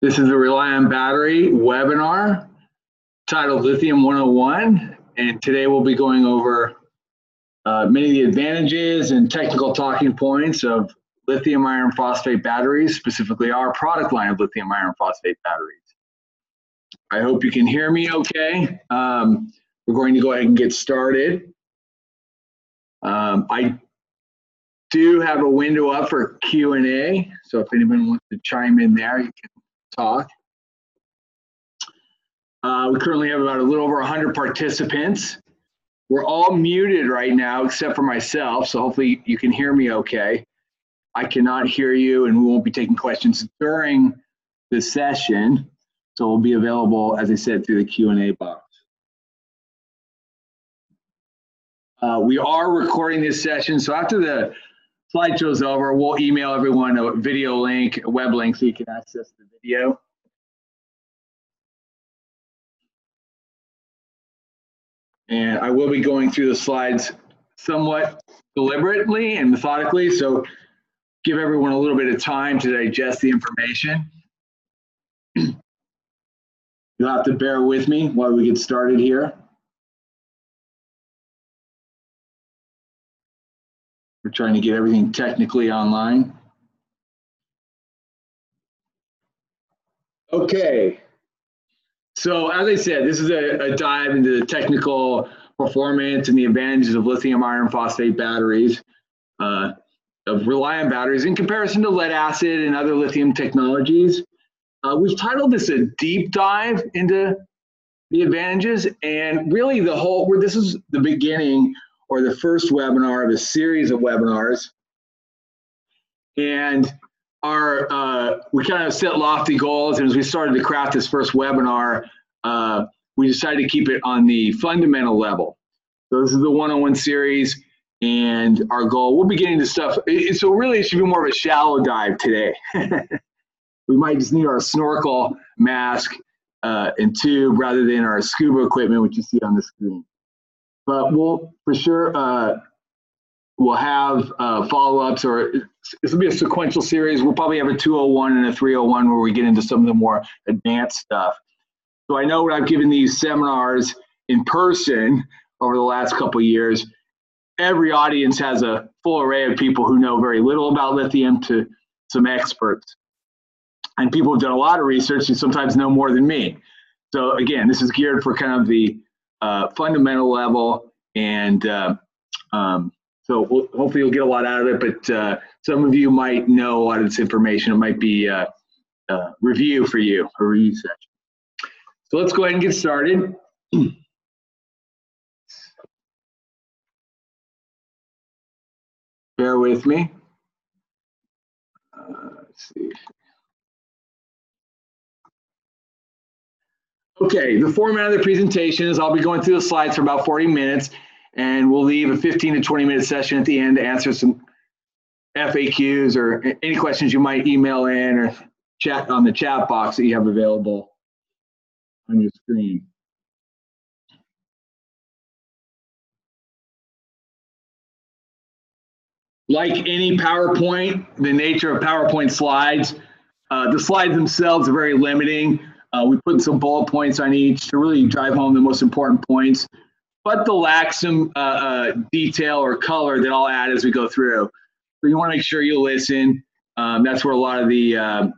This is a Rely On Battery webinar titled Lithium 101, and today we'll be going over many of the advantages and technical talking points of lithium iron phosphate batteries, specifically our product line of lithium iron phosphate batteries. I hope you can hear me okay. We're going to go ahead and get started. I do have a window up for Q&A, so if anyone wants to chime in there, you can talk. We currently have about a little over 100 participants. We're all muted right now except for myself, so hopefully you can hear me okay. I cannot hear you, and we won't be taking questions during the session, so we'll be available, as I said, through the Q&A box. We are recording this session, so after the slideshow's over, we'll email everyone a video link, a web link, so you can access the video. And I will be going through the slides somewhat deliberately and methodically, so give everyone a little bit of time to digest the information. You'll have to bear with me while we get started here. We're trying to get everything technically online. Okay. So as I said, this is a dive into the technical performance and the advantages of lithium iron phosphate batteries, of Rely On batteries in comparison to lead acid and other lithium technologies. We've titled this a deep dive into the advantages, and really this is the beginning or the first webinar of a series of webinars. And we kind of set lofty goals, and as we started to craft this first webinar, we decided to keep it on the fundamental level. So this is the 101 series, and our goal, we'll be getting to stuff, so really it should be more of a shallow dive today. We might just need our snorkel mask and tube rather than our scuba equipment, which you see on the screen. But we'll, for sure, we'll have follow-ups, or this will be a sequential series. We'll probably have a 201 and a 301 where we get into some of the more advanced stuff. So I know when I've given these seminars in person over the last couple of years, every audience has a full array of people who know very little about lithium to some experts. And people who've done a lot of research and sometimes know more than me. So again, this is geared for kind of the fundamental level, and so hopefully you'll get a lot out of it, but some of you might know a lot of this information. It might be a review for you, a review session. So let's go ahead and get started. Bear with me. Let's see. Okay, the format of the presentation is I'll be going through the slides for about 40 minutes, and we'll leave a 15 to 20-minute session at the end to answer some FAQs or any questions you might email in or chat on the chat box that you have available on your screen. Like any PowerPoint, the nature of PowerPoint slides, the slides themselves are very limiting. We put some bullet points on each to really drive home the most important points, but they'll lack some detail or color that I'll add as we go through. So you want to make sure you listen. That's where a lot of the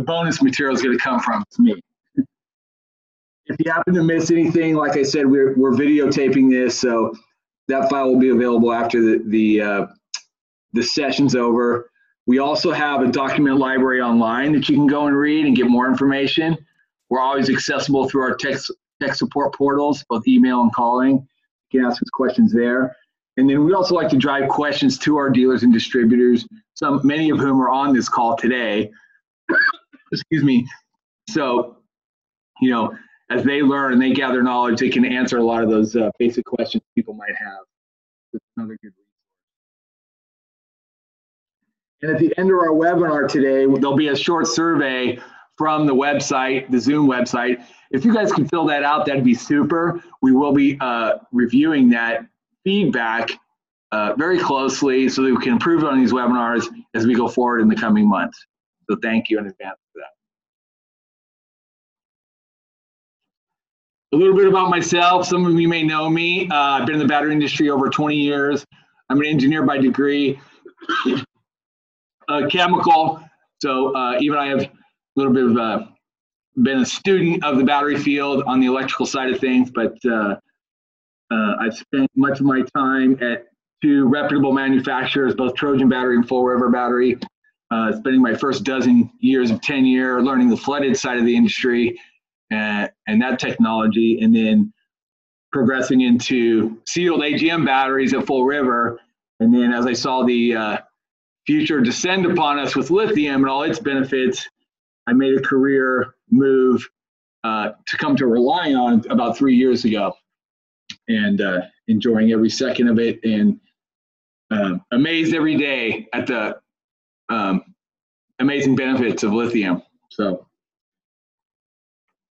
bonus material is going to come from to me. If you happen to miss anything, like I said, we're videotaping this, so that file will be available after the session's over. We also have a document library online that you can go and read and get more information. We're always accessible through our tech support portals, both email and calling. You can ask us questions there. And then we also like to drive questions to our dealers and distributors, many of whom are on this call today. Excuse me. So, as they learn and they gather knowledge, they can answer a lot of those basic questions people might have. That's another good resource. And at the end of our webinar today, there'll be a short survey from the website, the Zoom website. If you guys can fill that out, that'd be super. We will be reviewing that feedback very closely so that we can improve on these webinars as we go forward in the coming months. So thank you in advance for that. A little bit about myself. Some of you may know me. I've been in the battery industry over 20 years. I'm an engineer by degree, chemical. So even I have a little bit of been a student of the battery field on the electrical side of things, but I've spent much of my time at two reputable manufacturers, both Trojan Battery and Full River Battery, spending my first dozen years of tenure learning the flooded side of the industry and that technology, and then progressing into sealed AGM batteries at Full River. And then as I saw the future descend upon us with lithium and all its benefits, I made a career move to come to Relion about 3 years ago, and enjoying every second of it, and amazed every day at the amazing benefits of lithium. So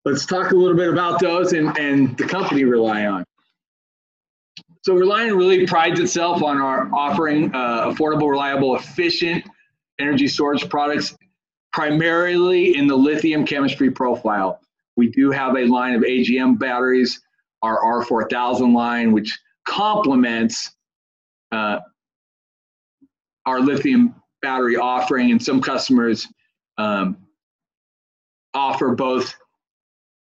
let's talk a little bit about those and the company Relion. So Relion really prides itself on our offering affordable, reliable, efficient energy storage products, primarily in the lithium chemistry profile. We do have a line of AGM batteries, our R4000 line, which complements our lithium battery offering, and some customers offer both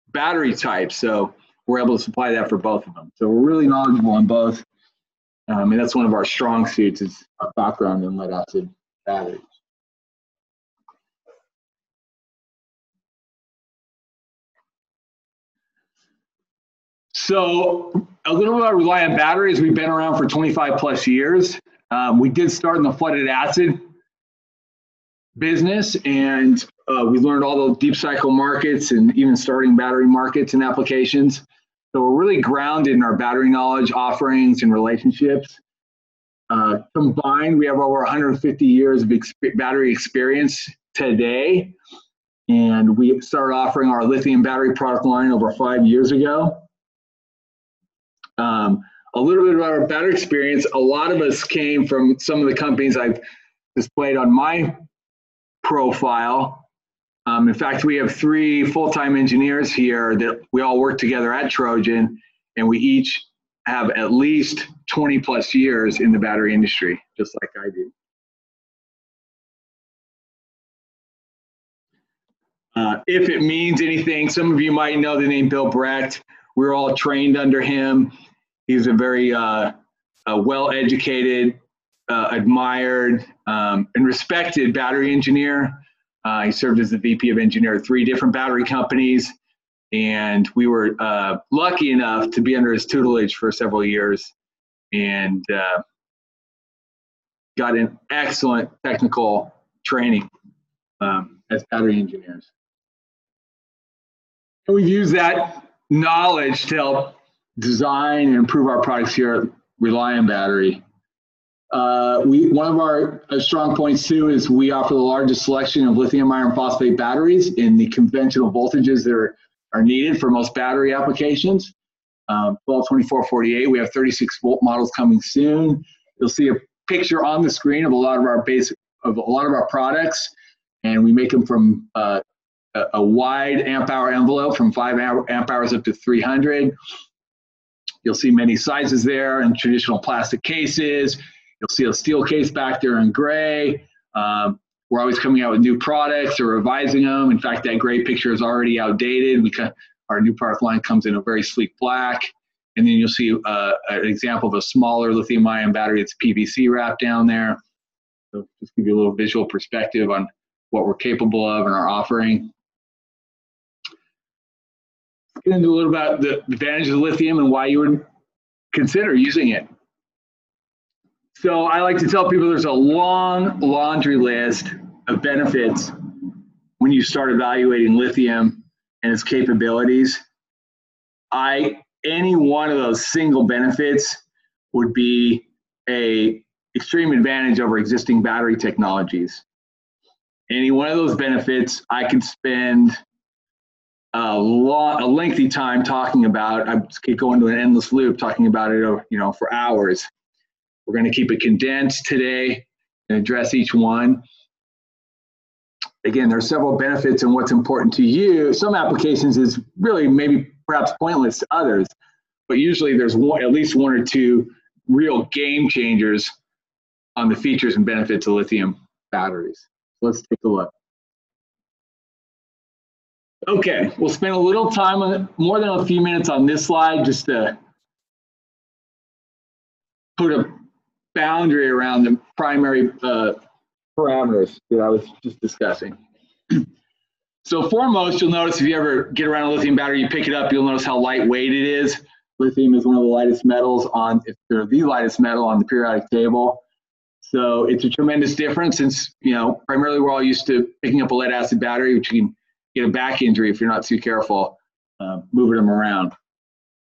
battery types, so we're able to supply that for both of them. So we're really knowledgeable on both, and that's one of our strong suits, is our background in lead acid batteries. So a little bit about Relion Batteries. We've been around for 25 plus years. We did start in the flooded acid business, and we learned all the deep cycle markets and even starting battery markets and applications. So we're really grounded in our battery knowledge, offerings, and relationships. Combined, we have over 150 years of battery experience today, and we started offering our lithium battery product line over 5 years ago. A little bit about our battery experience. A lot of us came from some of the companies I've displayed on my profile. In fact, we have 3 full-time engineers here that we all work together at Trojan, and we each have at least 20 plus years in the battery industry, just like I do. If it means anything, some of you might know the name Bill Brecht. We're all trained under him. He's a very well-educated, admired, and respected battery engineer. He served as the VP of engineer at 3 different battery companies, and we were lucky enough to be under his tutelage for several years, and got an excellent technical training as battery engineers. And we've used that knowledge to help design and improve our products here at Relion Battery. One of our strong points too is we offer the largest selection of lithium iron phosphate batteries in the conventional voltages that are needed for most battery applications. 12, 24, 48. We have 36 volt models coming soon. You'll see a picture on the screen of a lot of our products, and we make them from a wide amp hour envelope from 5 amp hours up to 300. You'll see many sizes there in traditional plastic cases. You'll see a steel case back there in gray. We're always coming out with new products or revising them. In fact, that gray picture is already outdated. Our new product line comes in a very sleek black. And then you'll see an example of a smaller lithium ion battery that's PVC wrapped down there. So just give you a little visual perspective on what we're capable of in our offering. Let's get into a little about the advantages of lithium and why you would consider using it. So I like to tell people there's a long laundry list of benefits when you start evaluating lithium and its capabilities. Any one of those single benefits would be an extreme advantage over existing battery technologies. Any one of those benefits I could spend a lengthy time talking about. I could go into an endless loop talking about it, for hours. We're going to keep it condensed today and address each one. Again, there are several benefits and what's important to you. Some applications is really maybe perhaps pointless to others, but usually there's at least one or two real game changers on the features and benefits of lithium batteries. So let's take a look. Okay, we'll spend a little time on it, more than a few minutes on this slide, just to put a boundary around the primary parameters that I was just discussing. So foremost, you'll notice if you ever get around a lithium battery, you pick it up, you'll notice how lightweight it is. Lithium is one of the lightest metals if they're the lightest metal on the periodic table. So it's a tremendous difference since, primarily we're all used to picking up a lead acid battery, which you can get a back injury if you're not too careful moving them around.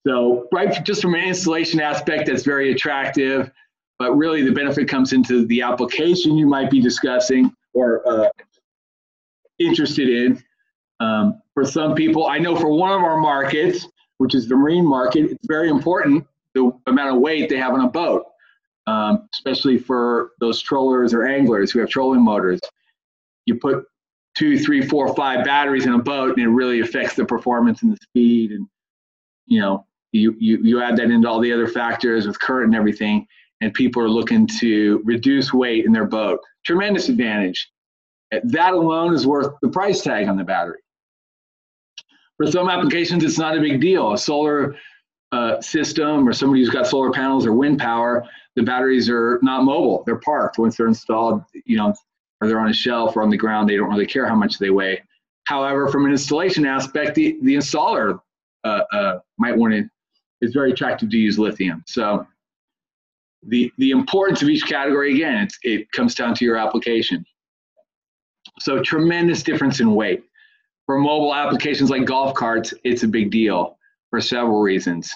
So just from an installation aspect, that's very attractive, but really the benefit comes into the application you might be discussing or interested in. For some people, I know for one of our markets, which is the marine market, it's very important the amount of weight they have on a boat, especially for those trollers or anglers who have trolling motors. You put 2, 3, 4, 5 batteries in a boat, and it really affects the performance and the speed. And you add that into all the other factors with current and everything, and people are looking to reduce weight in their boat. Tremendous advantage. That alone is worth the price tag on the battery. For some applications, it's not a big deal. A solar system or somebody who's got solar panels or wind power, the batteries are not mobile. They're parked. Once they're installed, or they're on a shelf or on the ground, they don't really care how much they weigh. However, from an installation aspect, the installer might want to, it's very attractive to use lithium. So the importance of each category, again, it comes down to your application. So tremendous difference in weight. For mobile applications like golf carts, it's a big deal for several reasons.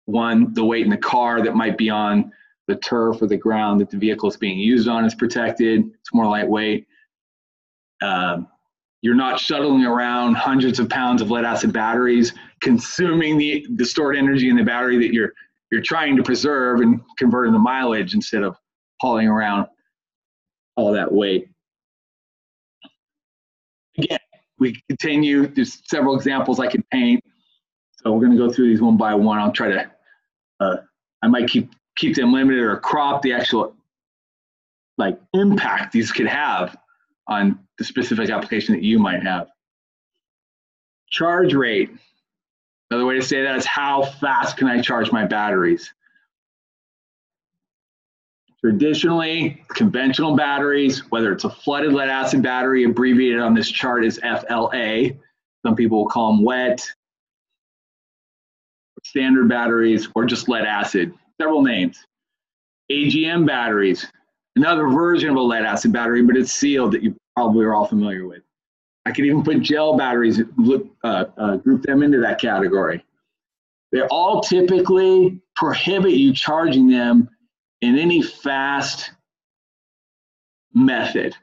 One, the weight in the car that might be on the turf or the ground that the vehicle is being used on is protected. It's more lightweight. You're not shuttling around hundreds of pounds of lead acid batteries, consuming the stored energy in the battery that you're trying to preserve and convert into mileage instead of hauling around all that weight. Again, we continue. There's several examples I can paint. So we're going to go through these one by one. I'll try to, I might keep them limited or crop the actual impact these could have on the specific application that you might have. Charge rate. Another way to say that is how fast can I charge my batteries? Traditionally, conventional batteries, whether it's a flooded lead acid battery, abbreviated on this chart as FLA, some people will call them wet, standard batteries, or just lead acid, several names. AGM batteries, another version of a lead acid battery, but it's sealed that you probably are all familiar with. I could even put gel batteries, group them into that category. They all typically prohibit you charging them in any fast method,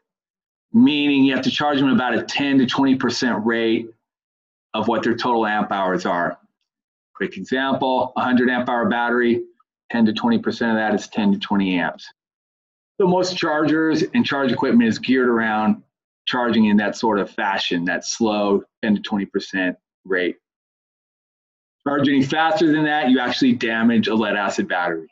meaning you have to charge them about a 10 to 20% rate of what their total amp hours are. Quick example, 100 amp hour battery, 10 to 20% of that is 10 to 20 amps. So most chargers and charge equipment is geared around charging in that sort of fashion, that slow 10 to 20% rate. Charge any faster than that, you actually damage a lead acid battery.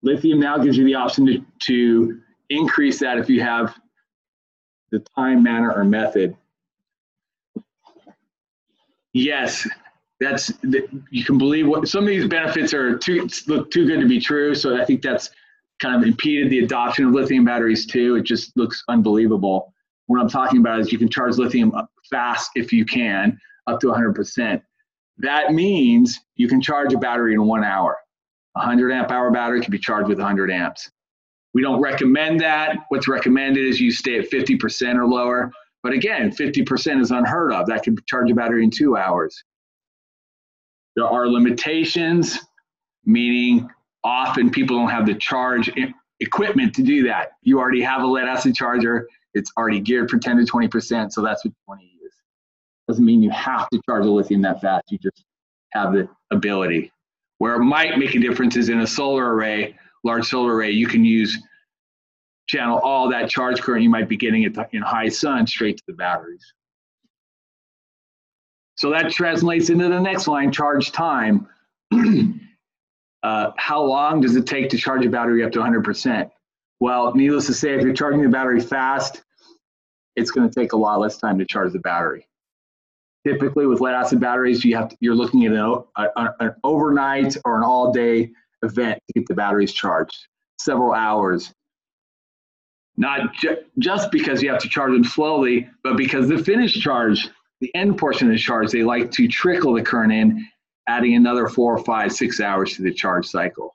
Lithium now gives you the option to increase that if you have the time, manner, or method. Yes, you can believe what some of these benefits look too good to be true. So I think that's kind of impeded the adoption of lithium batteries too. It just looks unbelievable. What I'm talking about is you can charge lithium up fast if you can, up to 100%. That means you can charge a battery in 1 hour. A 100 amp hour battery can be charged with 100 amps. We don't recommend that. What's recommended is you stay at 50% or lower. But again, 50% is unheard of. That can charge a battery in 2 hours. There are limitations, meaning often people don't have the charge equipment to do that. You already have a lead acid charger. It's already geared for 10 to 20%, so that's what you want to use. Doesn't mean you have to charge a lithium that fast. You just have the ability. Where it might make a difference is in a solar array, large solar array, you can channel all that charge current you might be getting in high sun straight to the batteries. So that translates into the next line, charge time. How long does it take to charge a battery up to 100%? Well, needless to say, if you're charging the battery fast, it's going to take a lot less time to charge the battery. Typically with lead acid batteries, you're looking at an overnight or an all-day event to get the batteries charged, several hours. Not just because you have to charge them slowly, but because the finished charge, the end portion of the charge, they like to trickle the current in, adding another 4, 5, 6 hours to the charge cycle.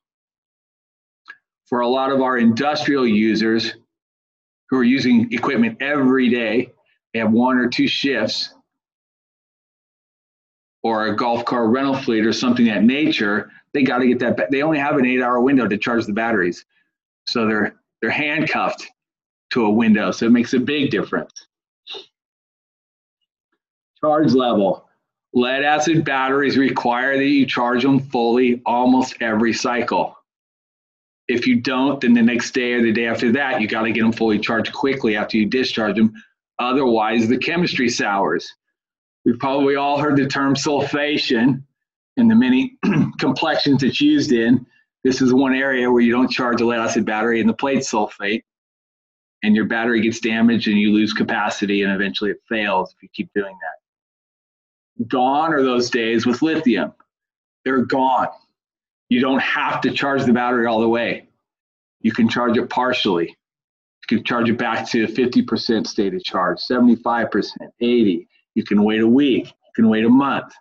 For a lot of our industrial users who are using equipment every day, they have 1 or 2 shifts, or a golf cart rental fleet or something of that nature, they got to get that. They only have an 8-hour window to charge the batteries. So they're handcuffed to a window. So it makes a big difference. Charge level. Lead acid batteries require that you charge them fully almost every cycle. If you don't, then the next day or the day after that, you got to get them fully charged quickly after you discharge them. Otherwise, the chemistry sours. We've probably all heard the term sulfation and the many complexions it's used in. This is one area where you don't charge a lead acid battery and the plate sulfate, and your battery gets damaged and you lose capacity and eventually it fails if you keep doing that. Gone are those days with lithium. They're gone. You don't have to charge the battery all the way. You can charge it partially. You can charge it back to 50% state of charge, 75%, 80%. You can wait a week. You can wait a month.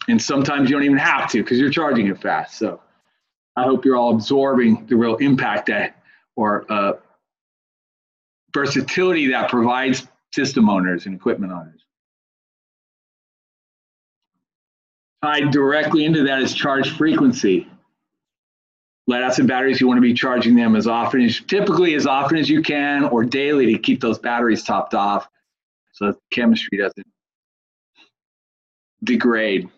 And sometimes you don't even have to because you're charging it fast. So I hope you're all absorbing the real impact that, or versatility that provides system owners and equipment owners. Tied directly into that is charge frequency. Lead acid batteries, you want to be charging them typically as often as you can, or daily to keep those batteries topped off so that the chemistry doesn't degrade.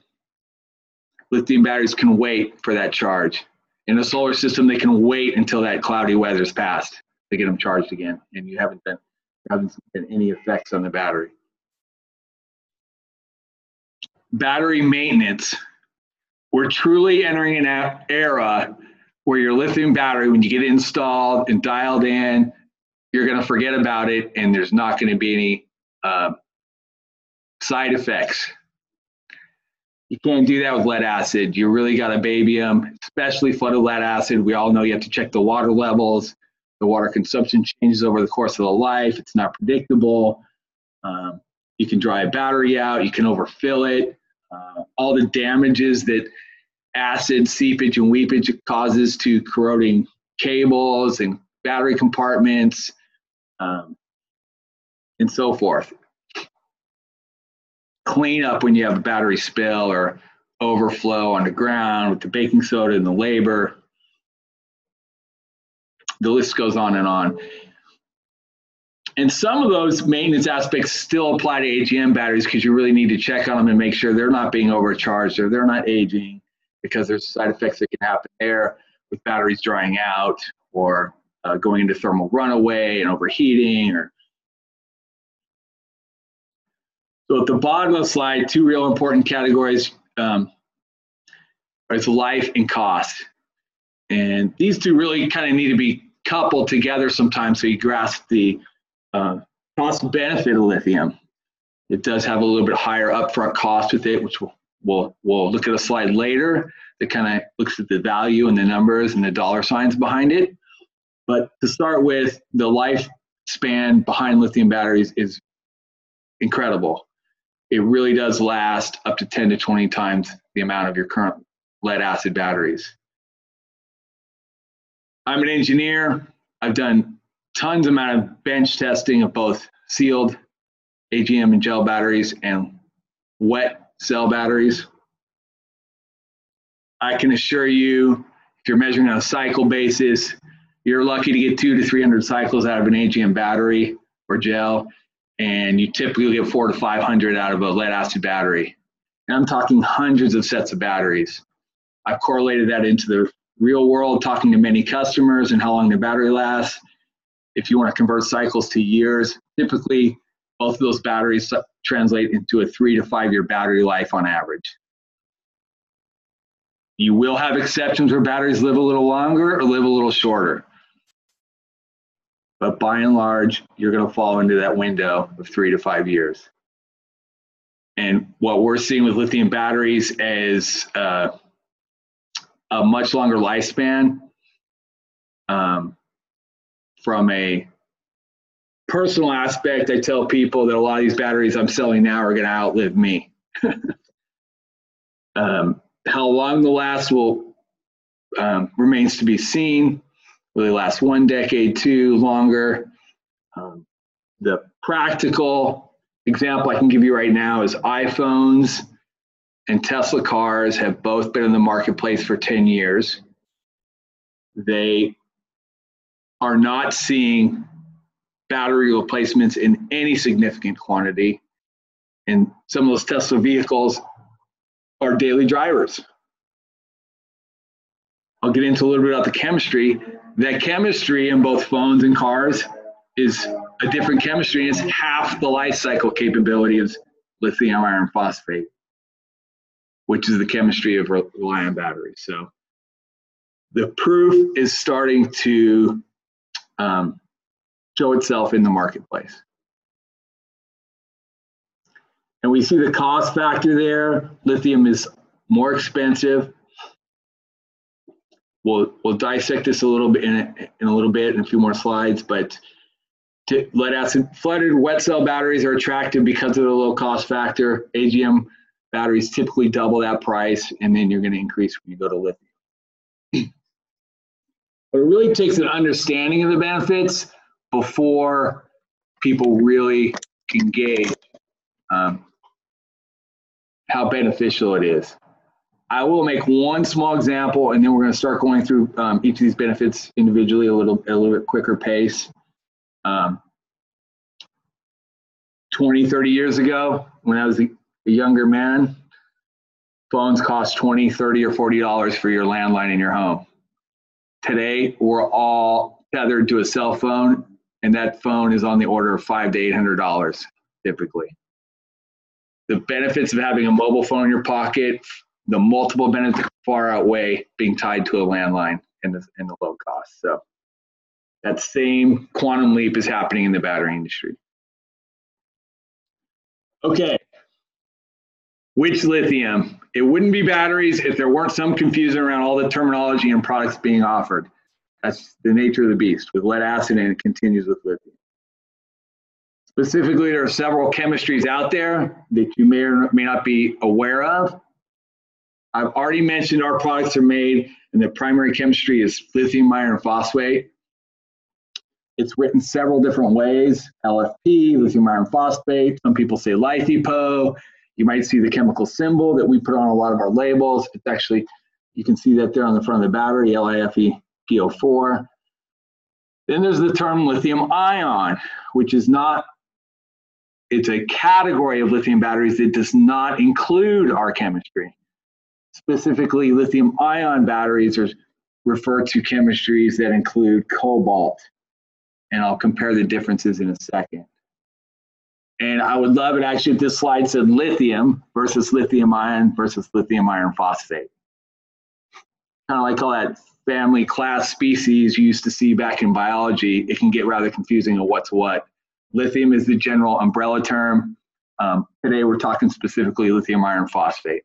Lithium batteries can wait for that charge. In a solar system, they can wait until that cloudy weather's passed to get them charged again, and you haven't been any effects on the battery. Battery maintenance. We're truly entering an era where your lithium battery, when you get it installed and dialed in, you're going to forget about it and there's not going to be any side effects. You can't do that with lead acid. You really got to baby them, especially flooded lead acid. We all know you have to check the water levels. The water consumption changes over the course of the life. It's not predictable. You can dry a battery out. You can overfill it. All the damages that acid seepage and weepage causes to corroding cables and battery compartments, and so forth. Clean up when you have a battery spill or overflow on the ground with the baking soda and the labor. The list goes on and on. And some of those maintenance aspects still apply to AGM batteries because you really need to check on them and make sure they're not being overcharged or they're not aging, because there's side effects that can happen there with batteries drying out or going into thermal runaway and overheating. So at the bottom of the slide, 2 real important categories is life and cost. And these 2 really kind of need to be coupled together sometimes so you grasp the cost benefit of lithium. It does have a little bit higher upfront cost with it, which we'll look at a slide later that kind of looks at the value and the numbers and the dollar signs behind it. But to start with, the lifespan behind lithium batteries is incredible. It really does last up to 10 to 20 times the amount of your current lead acid batteries. I'm an engineer. I've done tons amount of bench testing of both sealed AGM and gel batteries and wet cell batteries. I can assure you, if you're measuring on a cycle basis, you're lucky to get 200 to 300 cycles out of an AGM battery or gel, and you typically get 400 to 500 out of a lead acid battery. And I'm talking hundreds of sets of batteries. I've correlated that into the real world, talking to many customers and how long the battery lasts. If you want to convert cycles to years, typically Both of those batteries translate into a 3 to 5 year battery life on average. You will have exceptions where batteries live a little longer or live a little shorter. But by and large, you're going to fall into that window of 3 to 5 years. And what we're seeing with lithium batteries is a much longer lifespan. From a personal aspect, I tell people that a lot of these batteries I'm selling now are going to outlive me. How long they'll last will remains to be seen. Will they last 1 decade, 2, longer? The practical example I can give you right now is iPhones and Tesla cars have both been in the marketplace for 10 years. They are not seeing battery replacements in any significant quantity. And some of those Tesla vehicles are daily drivers. I'll get into a little bit about the chemistry. That chemistry in both phones and cars is a different chemistry. It's half the life cycle capability of lithium iron phosphate, which is the chemistry of lithium batteries. So the proof is starting to show itself in the marketplace. And we see the cost factor there. Lithium is more expensive. We'll dissect this a little bit in a little bit in a few more slides, but lead acid flooded wet cell batteries are attractive because of the low cost factor. AGM batteries typically double that price, and then you're going to increase when you go to lithium. But it really takes an understanding of the benefits before people really engage how beneficial it is. I will make one small example, and then we're going to start going through each of these benefits individually a little bit quicker pace. 20, 30 years ago, when I was a younger man, phones cost $20, $30, or $40 for your landline in your home. Today, we're all tethered to a cell phone, and that phone is on the order of $500 to $800 typically. The benefits of having a mobile phone in your pocket, the multiple benefits far outweigh being tied to a landline and the low cost. So that same quantum leap is happening in the battery industry. Okay, which lithium? It wouldn't be batteries if there weren't some confusion around all the terminology and products being offered. That's the nature of the beast. With lead acid, and it continues with lithium. Specifically, there are several chemistries out there that you may or may not be aware of. I've already mentioned our products are made, and the primary chemistry is lithium iron phosphate. It's written several different ways: LFP, lithium iron phosphate. Some people say LiFePO. You might see the chemical symbol that we put on a lot of our labels. It's actually, you can see that there on the front of the battery, LiFePO4. Then there's the term lithium ion, which is not, it's a category of lithium batteries that does not include our chemistry. Specifically, lithium ion batteries are referred to chemistries that include cobalt. And I'll compare the differences in a second. And I would love it actually if this slide said lithium versus lithium ion versus lithium iron phosphate. Kind of like all that family class species you used to see back in biology. It can get rather confusing of what's what. Lithium is the general umbrella term. Today we're talking specifically lithium iron phosphate.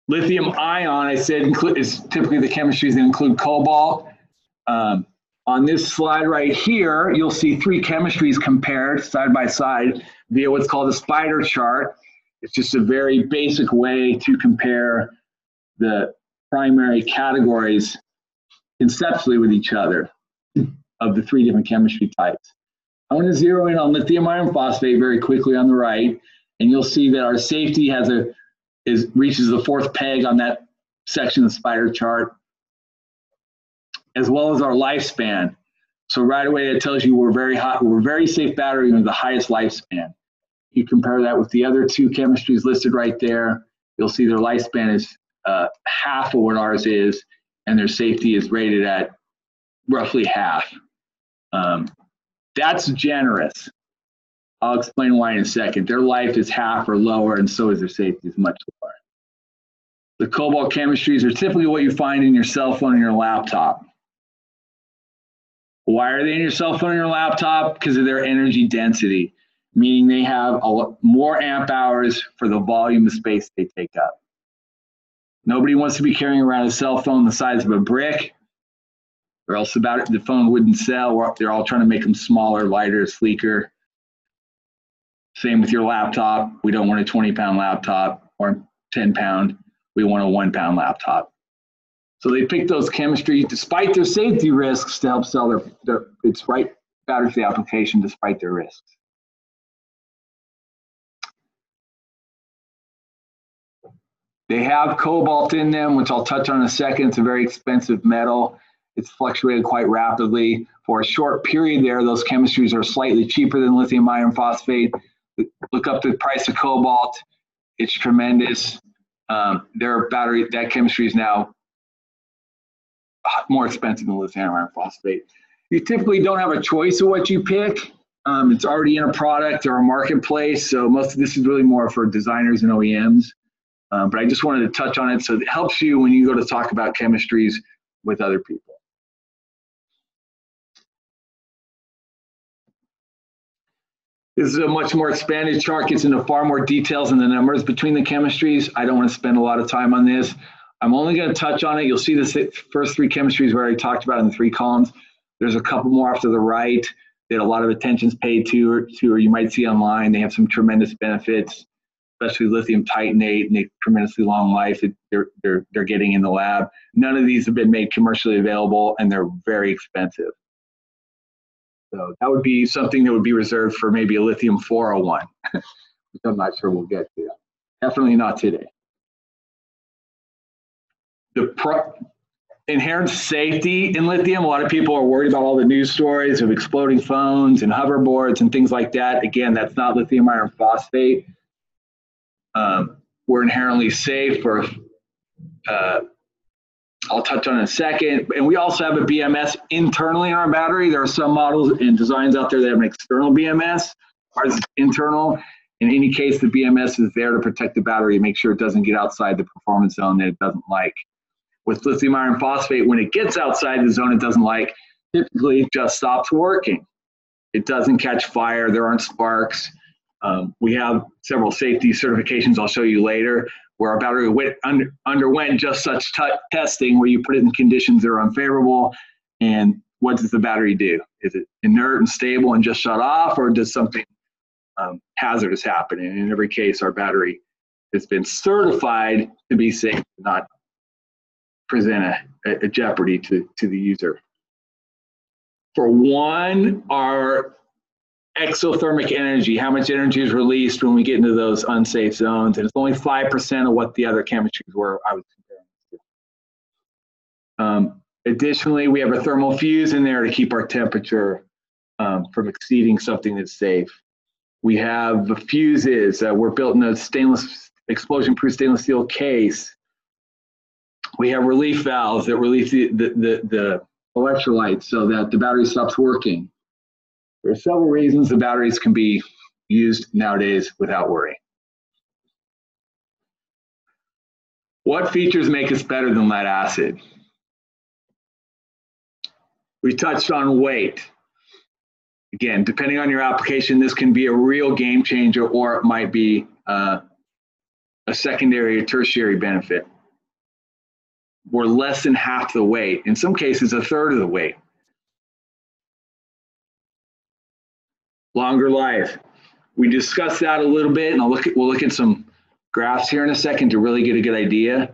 Lithium ion, I said, is typically the chemistries that include cobalt. On this slide right here, you'll see 3 chemistries compared side by side via what's called a spider chart. It's just a very basic way to compare the primary categories conceptually with each other of the 3 different chemistry types. I want to zero in on lithium iron phosphate very quickly on the right, and you'll see that our safety reaches the 4th peg on that section of the spider chart, as well as our lifespan. So right away it tells you we're a very safe battery with the highest lifespan. You compare that with the other 2 chemistries listed right there, you'll see their lifespan is half of what ours is, and their safety is rated at roughly half. That's generous. I'll explain why in a second. Their life is half or lower, and so is their safety is much lower. The cobalt chemistries are typically what you find in your cell phone and your laptop. Why are they in your cell phone and your laptop? Because of their energy density, meaning they have more amp hours for the volume of space they take up. Nobody wants to be carrying around a cell phone the size of a brick, or else the phone wouldn't sell. They're all trying to make them smaller, lighter, sleeker. Same with your laptop. We don't want a 20-pound laptop or 10-pound. We want a 1-pound laptop. So they pick those chemistries, despite their safety risks, to help sell its right battery for the application, despite their risks. They have cobalt in them, which I'll touch on in a second. It's a very expensive metal. It's fluctuated quite rapidly. For a short period there, those chemistries are slightly cheaper than lithium iron phosphate. Look up the price of cobalt. It's tremendous. Their battery, that chemistry is now more expensive than lithium iron phosphate. You typically don't have a choice of what you pick. It's already in a product or a marketplace. So most of this is really more for designers and OEMs. But I just wanted to touch on it so it helps you when you go to talk about chemistries with other people. This is a much more expanded chart, gets into far more details in the numbers between the chemistries. I don't want to spend a lot of time on this. I'm only going to touch on it. You'll see the first three chemistries we already talked about in the 3 columns. There's a couple more off to the right that a lot of attention's paid to, or you might see online. They have some tremendous benefits, especially lithium titanate, and they have tremendously long life that they're getting in the lab. None of these have been made commercially available, and they're very expensive. So that would be something that would be reserved for maybe a lithium 401, which I'm not sure we'll get to. Definitely not today. The inherent safety in lithium, a lot of people are worried about all the news stories of exploding phones and hoverboards and things like that. Again, that's not lithium iron phosphate. We're inherently safe, or I'll touch on in a second. And we also have a BMS internally in our battery. There are some models and designs out there that have an external BMS. Ours is internal. In any case, the BMS is there to protect the battery, make sure it doesn't get outside the performance zone that it doesn't like. With lithium iron phosphate, when it gets outside the zone it doesn't like, typically it just stops working. It doesn't catch fire. There aren't sparks. We have several safety certifications I'll show you later where our battery underwent just such testing where you put it in conditions that are unfavorable. And what does the battery do? Is it inert and stable and just shut off, or does something hazardous happen? And in every case, our battery has been certified to be safe, not present a jeopardy to the user. For one, our exothermic energy, how much energy is released when we get into those unsafe zones, and it's only 5% of what the other chemistries were I was comparing to. Additionally, we have a thermal fuse in there to keep our temperature from exceeding something that's safe. We have the fuses. We're built in a explosion-proof stainless steel case. We have relief valves that release the electrolytes so that the battery stops working. There are several reasons the batteries can be used nowadays without worry. What features make us better than lead acid? We touched on weight. Again, depending on your application, this can be a real game changer, or it might be a secondary or tertiary benefit. We're less than half the weight. In some cases, a third of the weight. Longer life. We discussed that a little bit, and we'll look at some graphs here in a second to really get a good idea.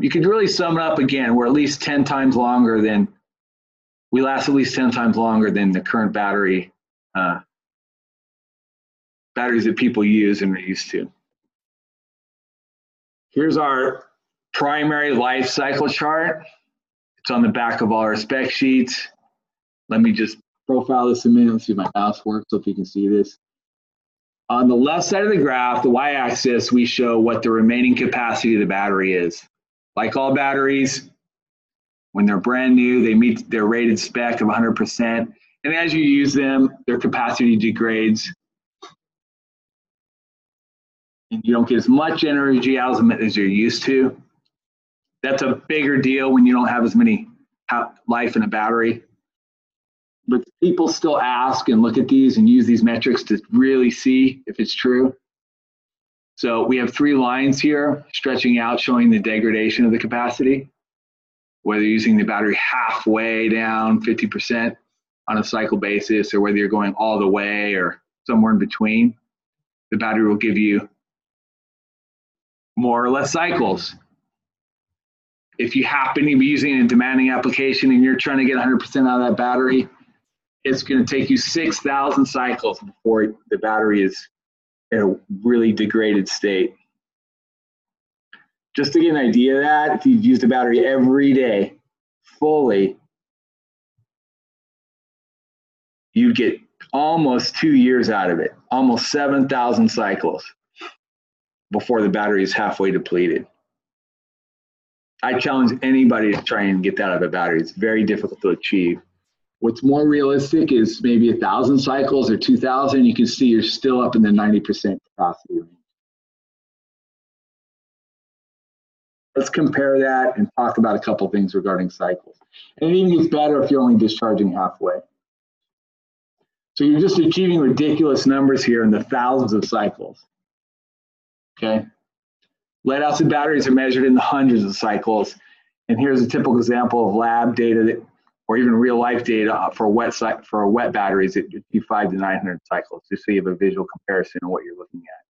You could really sum it up again. We're at least 10 times longer than, we last at least 10 times longer than the current batteries that people use and are used to. Here's our primary life cycle chart. It's on the back of all our spec sheets. Let me just profile this a minute. Let's see if my mouse works, so if you can see this. On the left side of the graph, the y-axis, we show what the remaining capacity of the battery is. Like all batteries, when they're brand new, they meet their rated spec of 100%. And as you use them, their capacity degrades. And you don't get as much energy out of them as you're used to. That's a bigger deal when you don't have as many life in a battery. But people still ask and look at these and use these metrics to really see if it's true. So we have 3 lines here stretching out, showing the degradation of the capacity, whether you're using the battery halfway down, 50% on a cycle basis, or whether you're going all the way or somewhere in between. The battery will give you more or less cycles. If you happen to be using a demanding application and you're trying to get 100% out of that battery, it's going to take you 6,000 cycles before the battery is in a really degraded state. Just to get an idea of that, if you use the battery every day fully, you'd get almost 2 years out of it, almost 7,000 cycles before the battery is halfway depleted. I challenge anybody to try and get that out of a battery. It's very difficult to achieve. What's more realistic is maybe 1,000 cycles or 2,000. You can see you're still up in the 90% capacity range. Let's compare that and talk about a couple things regarding cycles. And it even gets better if you're only discharging halfway. So you're just achieving ridiculous numbers here in the thousands of cycles. Okay? Lead acid batteries are measured in the hundreds of cycles. And here's a typical example of lab data that, or even real life data for wet batteries at 500 to 900 cycles, just so you have a visual comparison of what you're looking at.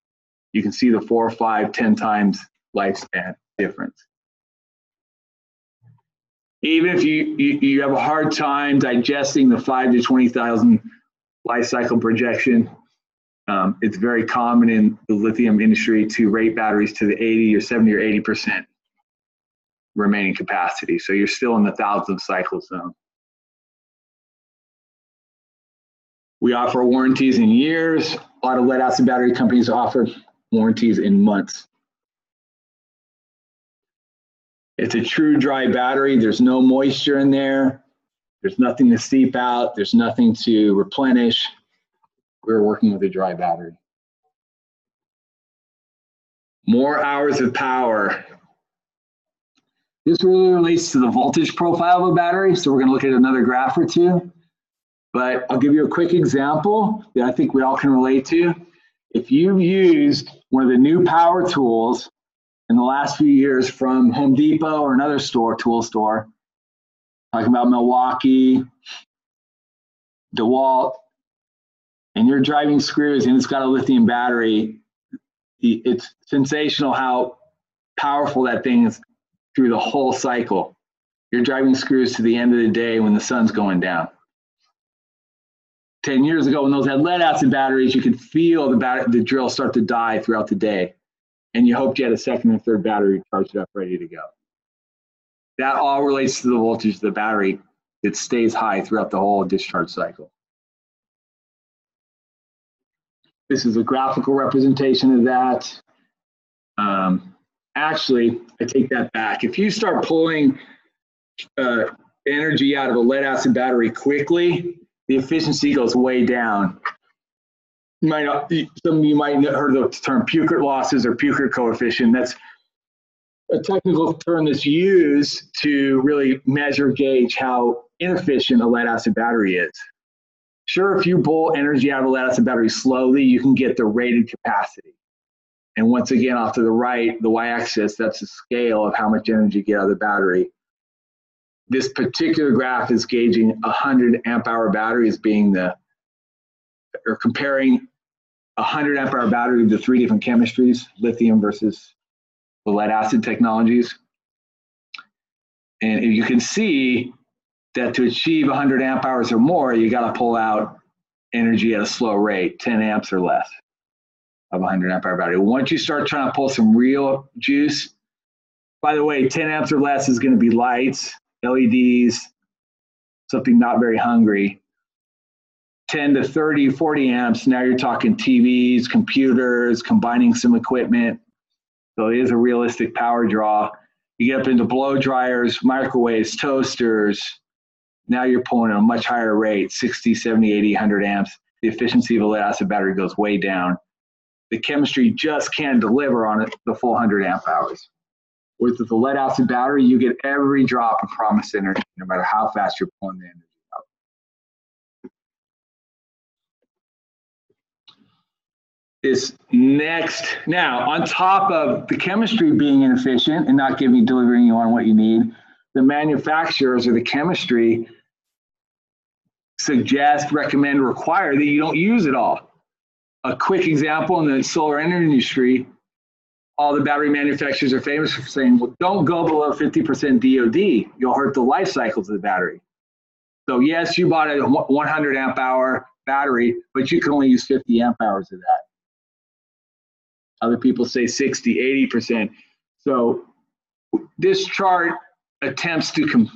You can see the 4, 5, 10 times lifespan difference. Even if you have a hard time digesting the 5 to 20,000 life cycle projection, it's very common in the lithium industry to rate batteries to the 80 or 70 or 80% remaining capacity. So you're still in the thousands of cycles zone. We offer warranties in years. A lot of lead acid battery companies offer warranties in months. It's a true dry battery. There's no moisture in there. There's nothing to seep out. There's nothing to replenish. We're working with a dry battery. More hours of power. This really relates to the voltage profile of a battery. So we're going to look at another graph or two. But I'll give you a quick example that I think we all can relate to. If you've used one of the new power tools in the last few years from Home Depot or another store, tool store, talking about Milwaukee, DeWalt, and you're driving screws and it's got a lithium battery, it's sensational how powerful that thing is through the whole cycle. You're driving screws to the end of the day when the sun's going down. 10 years ago, when those had lead acid batteries, you could feel the drill start to die throughout the day. And you hoped you had a second and third battery charged up, ready to go. That all relates to the voltage of the battery that stays high throughout the whole discharge cycle. This is a graphical representation of that. Actually, I take that back. If you start pulling energy out of a lead acid battery quickly, the efficiency goes way down. Some of you might have heard the term Peucert losses or Peucert coefficient. That's a technical term that's used to really measure, gauge how inefficient a lead acid battery is. Sure, if you pull energy out of a lead acid battery slowly, you can get the rated capacity. And once again, off to the right, the y-axis, that's the scale of how much energy you get out of the battery. This particular graph is gauging 100 amp hour battery as being or comparing 100 amp hour battery to 3 different chemistries, lithium versus the lead acid technologies. And you can see that to achieve 100 amp hours or more, you got to pull out energy at a slow rate, 10 amps or less of 100 amp hour battery. Once you start trying to pull some real juice, by the way, 10 amps or less is going to be lights, LEDs, something not very hungry. 10 to 30, 40 amps, now you're talking TVs, computers, combining some equipment. So it is a realistic power draw. You get up into blow dryers, microwaves, toasters, Now you're pulling at a much higher rate, 60, 70, 80, 100 amps. The efficiency of a lead acid battery goes way down. The chemistry just can't deliver on it the full 100 amp hours. With the lead acid battery, you get every drop of promised energy, no matter how fast you're pulling the energy out. This next, now on top of the chemistry being inefficient and not delivering you on what you need, the manufacturers or the chemistry suggest, recommend, require that you don't use it all. A quick example in the solar energy industry, all the battery manufacturers are famous for saying, well, don't go below 50% DOD. You'll hurt the life cycles of the battery. So yes, you bought a 100 amp hour battery, but you can only use 50 amp hours of that. Other people say 60, 80%. So this chart attempts to,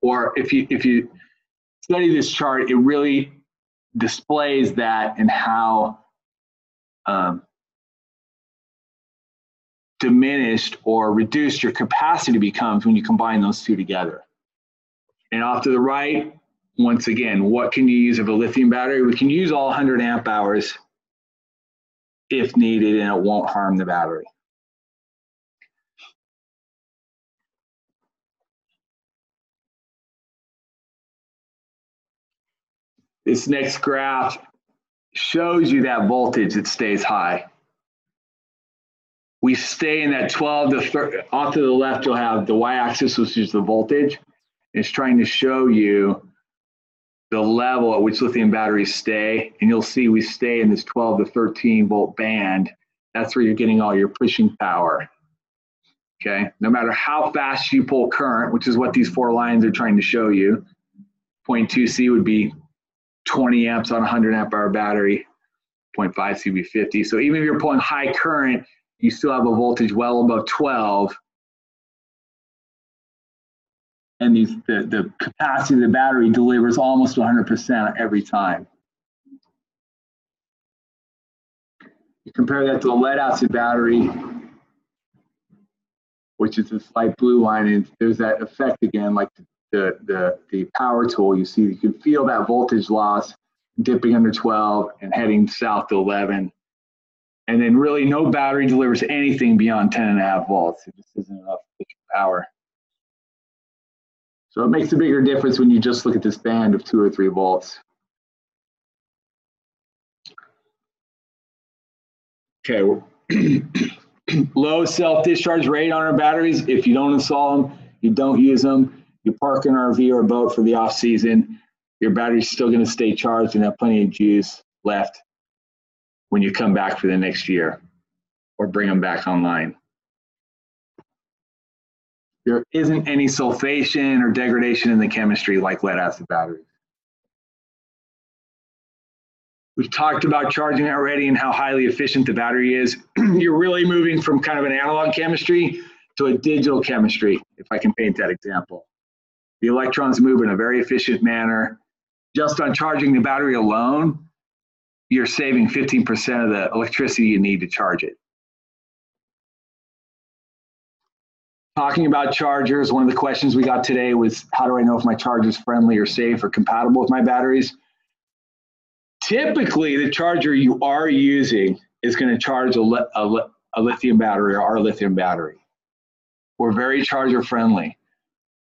or if you study this chart, it really displays that and how diminished or reduced your capacity becomes when you combine those two together. And off to the right, once again, what can you use of a lithium battery? We can use all 100 amp hours if needed, and it won't harm the battery. This next graph shows you that voltage that stays high. We stay in that 12 to 30, off to the left, you'll have the y-axis, which is the voltage. It's trying to show you the level at which lithium batteries stay, and you'll see we stay in this 12 to 13 volt band. That's where you're getting all your pushing power. Okay, no matter how fast you pull current, which is what these four lines are trying to show you, 0.2C would be 20 amps on a 100 amp hour battery, 0.5C would be 50. So even if you're pulling high current, you still have a voltage well above 12. And the capacity of the battery delivers almost 100% every time. You compare that to a lead acid battery, which is this light blue line, and there's that effect again, like the power tool. You see, you can feel that voltage loss dipping under 12 and heading south to 11. And then really no battery delivers anything beyond 10.5 volts. It just isn't enough power. So it makes a bigger difference when you just look at this band of 2 or 3 volts. Okay, low self-discharge rate on our batteries. If you don't install them, you don't use them, you park an RV or a boat for the off season, your battery's still going to stay charged and have plenty of juice left when you come back for the next year or bring them back online. There isn't any sulfation or degradation in the chemistry like lead acid batteries. We've talked about charging already and how highly efficient the battery is. You're really moving from kind of an analog chemistry to a digital chemistry, if I can paint that example. The electrons move in a very efficient manner. Just on charging the battery alone, you're saving 15% of the electricity you need to charge it. Talking about chargers, one of the questions we got today was, how do I know if my charger is friendly or safe or compatible with my batteries? Typically, the charger you are using is going to charge a lithium battery or our lithium battery. We're very charger friendly.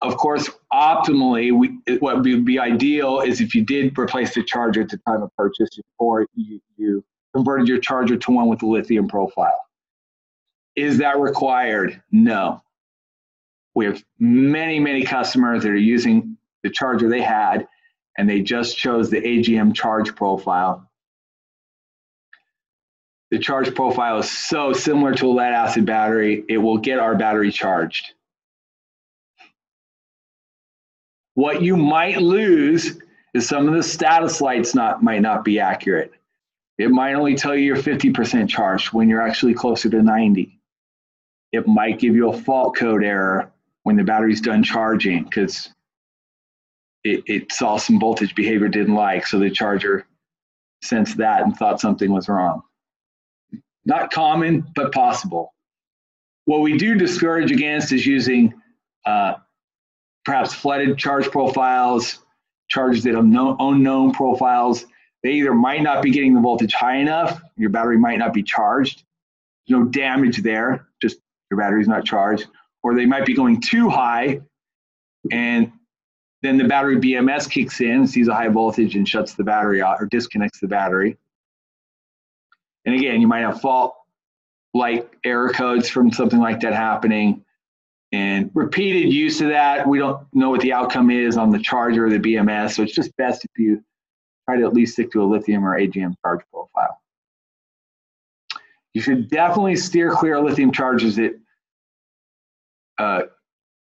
Of course, optimally, what would be ideal is if you did replace the charger at the time of purchase, or you converted your charger to one with a lithium profile. Is that required? No. We have many, many customers that are using the charger they had, and they just chose the AGM charge profile. The charge profile is so similar to a lead acid battery, it will get our battery charged. What you might lose is some of the status lights might not be accurate. It might only tell you you're 50% charged when you're actually closer to 90. It might give you a fault code error when the battery's done charging because it saw some voltage behavior it didn't like, so the charger sensed that and thought something was wrong. Not common, but possible. What we do discourage against is using perhaps flooded charge profiles, charges that have unknown profiles. They either might not be getting the voltage high enough, your battery might not be charged, there's no damage there, just your battery's not charged, or they might be going too high, and then the battery BMS kicks in, sees a high voltage, and shuts the battery off or disconnects the battery. And again, you might have fault-like error codes from something like that happening. And repeated use of that, we don't know what the outcome is on the charger or the BMS, so it's just best if you try to at least stick to a lithium or AGM charge profile. You should definitely steer clear of lithium chargers that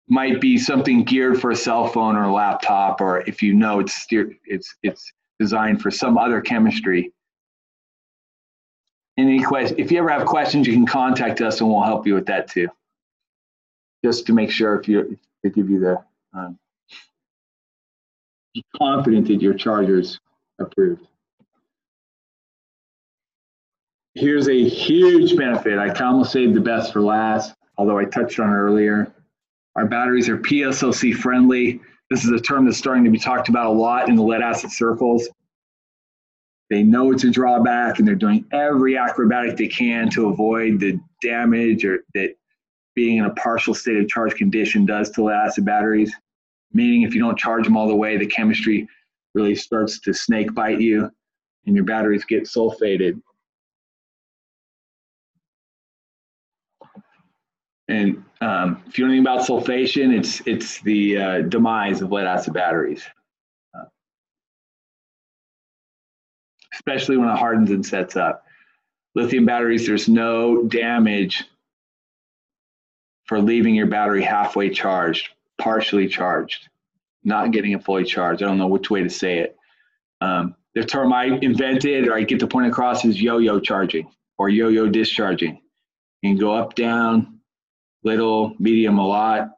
might be something geared for a cell phone or a laptop, or if you know it's designed for some other chemistry. If you ever have questions, you can contact us and we'll help you with that too. Just to make sure if to give you the confident that your charger's approved. Here's a huge benefit. I almost saved the best for last, although I touched on it earlier. Our batteries are PSLC friendly. This is a term that's starting to be talked about a lot in the lead acid circles. They know it's a drawback, and they're doing every acrobatic they can to avoid the damage or that being in a partial state of charge condition does to lead acid batteries. Meaning if you don't charge them all the way, the chemistry really starts to snake bite you and your batteries get sulfated. And if you know anything about sulfation, it's the demise of lead acid batteries. Especially when it hardens and sets up. Lithium batteries, there's no damage for leaving your battery halfway charged, partially charged, not getting it fully charged. I don't know which way to say it. The term I invented, or I get the point across, is yo-yo charging or yo-yo discharging. You can go up, down, little, medium, a lot,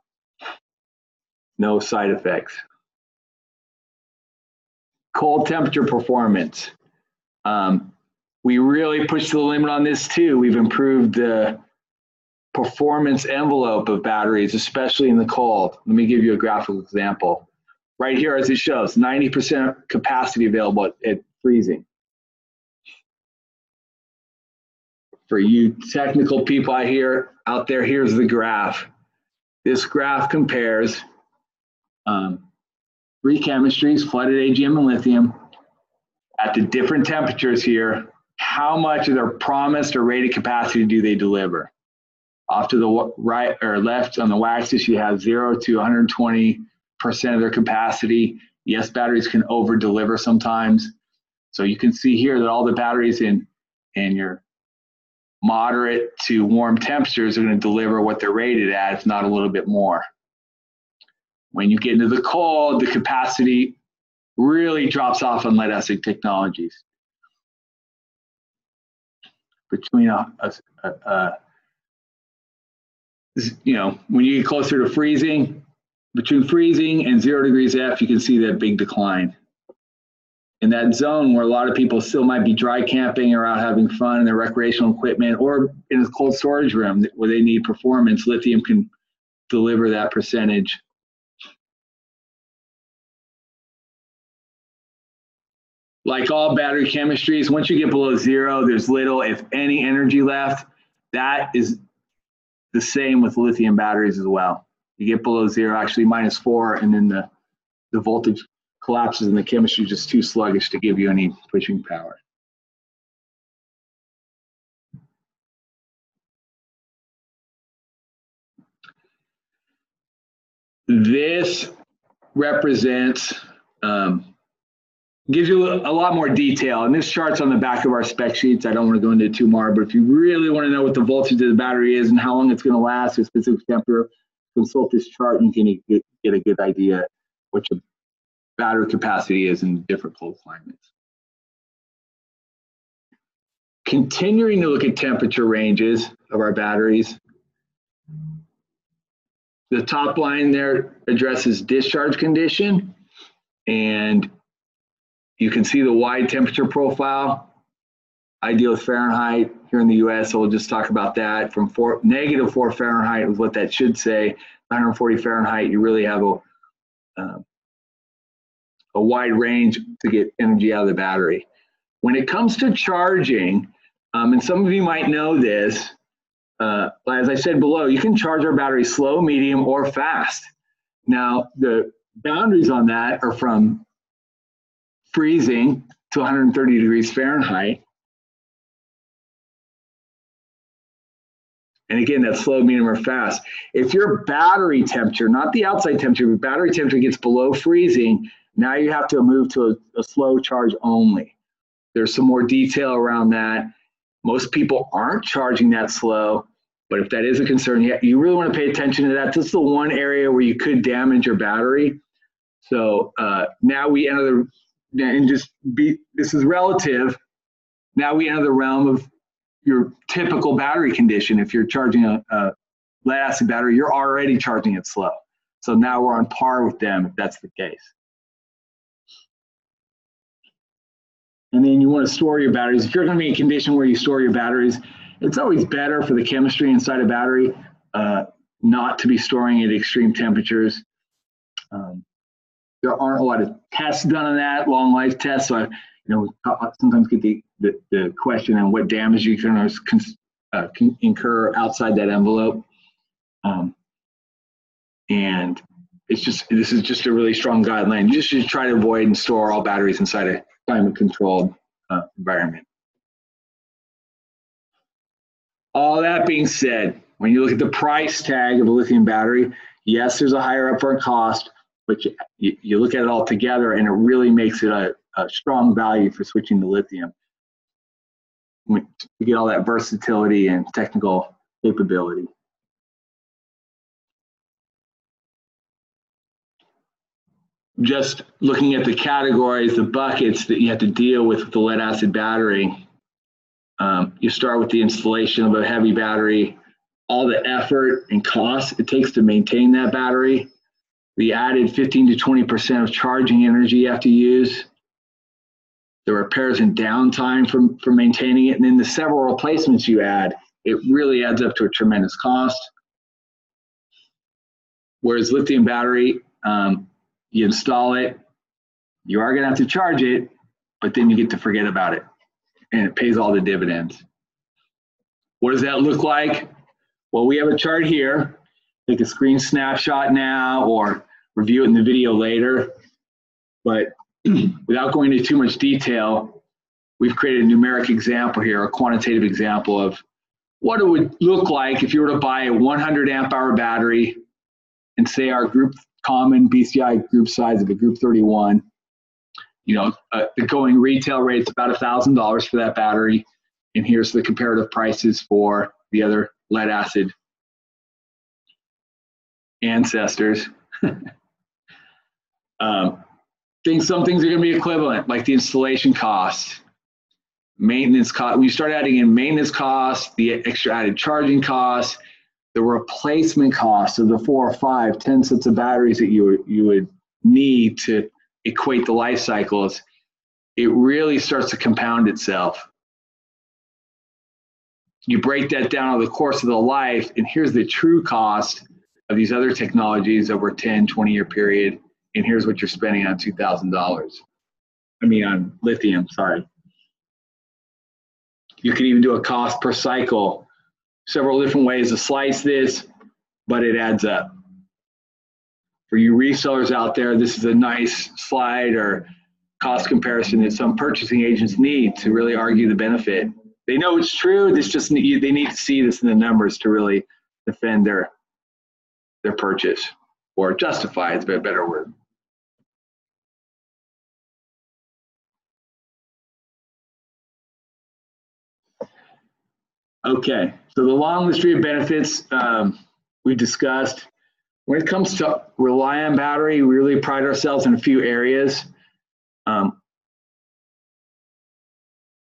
no side effects. Cold temperature performance. We really pushed the limit on this too. We've improved the performance envelope of batteries, especially in the cold. Let me give you a graphical example. Right here, as it shows, 90% capacity available at freezing. For you technical people out there, here's the graph. This graph compares three chemistries, flooded AGM and lithium, at the different temperatures here. How much of their promised or rated capacity do they deliver? Off to the right or left on the y-axis, you have 0 to 120% of their capacity. Yes, batteries can over deliver sometimes. So you can see here that all the batteries in your moderate to warm temperatures are going to deliver what they're rated at, if not a little bit more. When you get into the cold, the capacity really drops off on lead acid technologies. Between when you get closer to freezing, between freezing and 0 degrees F, you can see that big decline. In that zone where a lot of people still might be dry camping or out having fun in their recreational equipment, or in a cold storage room where they need performance, lithium can deliver that percentage. Like all battery chemistries, once you get below 0, there's little, if any, energy left. That is the same with lithium batteries as well. You get below 0, actually -4, and then the voltage collapses and the chemistry is just too sluggish to give you any pushing power. This represents, gives you a lot more detail, and this chart's on the back of our spec sheets. I don't want to go into it too much, but if you really want to know what the voltage of the battery is and how long it's going to last at specific temperature, consult this chart and you can get a good idea what your battery capacity is in different cold climates. Continuing to look at temperature ranges of our batteries, the top line there addresses discharge condition, and you can see the wide temperature profile. I deal with Fahrenheit here in the US, so we'll just talk about that. From -4 Fahrenheit is what that should say. 140 Fahrenheit, you really have a a wide range to get energy out of the battery. When it comes to charging, and some of you might know this, as I said below, you can charge our battery slow, medium, or fast. Now, the boundaries on that are from freezing to 130 degrees Fahrenheit. And again, that's slow, medium, or fast. If your battery temperature, not the outside temperature, but battery temperature gets below freezing, now you have to move to a slow charge only. There's some more detail around that. Most people aren't charging that slow, but if that is a concern, you really want to pay attention to that. This is the one area where you could damage your battery. So now we enter this is relative. Now we enter the realm of your typical battery condition. If you're charging a lead acid battery, you're already charging it slow. So now we're on par with them if that's the case. And then you want to store your batteries. If you're going to be in a condition where you store your batteries, it's always better for the chemistry inside a battery not to be storing at extreme temperatures. There aren't a lot of tests done on that, long life tests. So I sometimes get the question on what damage you can incur outside that envelope. And this is just a really strong guideline. You just should try to avoid and store all batteries inside a climate-controlled environment. All that being said, when you look at the price tag of a lithium battery, yes, there's a higher upfront cost, but you look at it all together and it really makes it a strong value for switching to lithium. You get all that versatility and technical capability. Just looking at the categories, the buckets that you have to deal with the lead acid battery, you start with the installation of a heavy battery, all the effort and cost it takes to maintain that battery, the added 15 to 20% of charging energy you have to use, the repairs and downtime for maintaining it, and then the several replacements you add, it really adds up to a tremendous cost. Whereas lithium battery, you install it, you are gonna have to charge it, but then you get to forget about it, and it pays all the dividends. What does that look like? Well, we have a chart here. Take a screen snapshot now or review it in the video later. But without going into too much detail, we've created a numeric example here, a quantitative example of what it would look like if you were to buy a 100 amp hour battery and say our group common BCI group size of a group 31. The going retail rate is about $1,000 for that battery. And here's the comparative prices for the other lead acid ancestors. Some things are going to be equivalent, like the installation cost, maintenance cost. When you start adding in maintenance costs, the extra added charging costs, the replacement cost of the 4 or 5, 10 sets of batteries that you would need to equate the life cycles, it really starts to compound itself. You break that down over the course of the life, and here's the true cost of these other technologies over a 10, 20-year period, and here's what you're spending on $2,000. On lithium, sorry. You can even do a cost per cycle. Several different ways to slice this, but it adds up. For you resellers out there, this is a nice slide or cost comparison that some purchasing agents need to really argue the benefit. They know it's true, they need to see this in the numbers to really defend their purchase, or justify, it's a better word. Okay, so the long history of benefits we discussed. When it comes to Relion battery, we really pride ourselves in a few areas.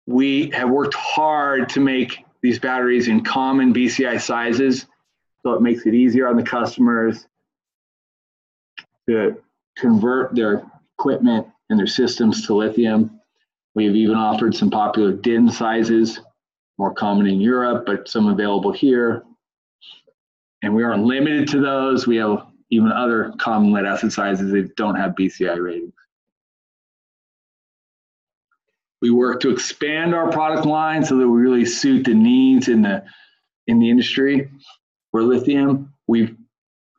We have worked hard to make these batteries in common BCI sizes, so it makes it easier on the customers to convert their equipment and their systems to lithium. We have even offered some popular DIN sizes, more common in Europe, but some available here. And we aren't limited to those. We have even other common lead acid sizes that don't have BCI ratings. We work to expand our product line so that we really suit the needs in the industry for lithium.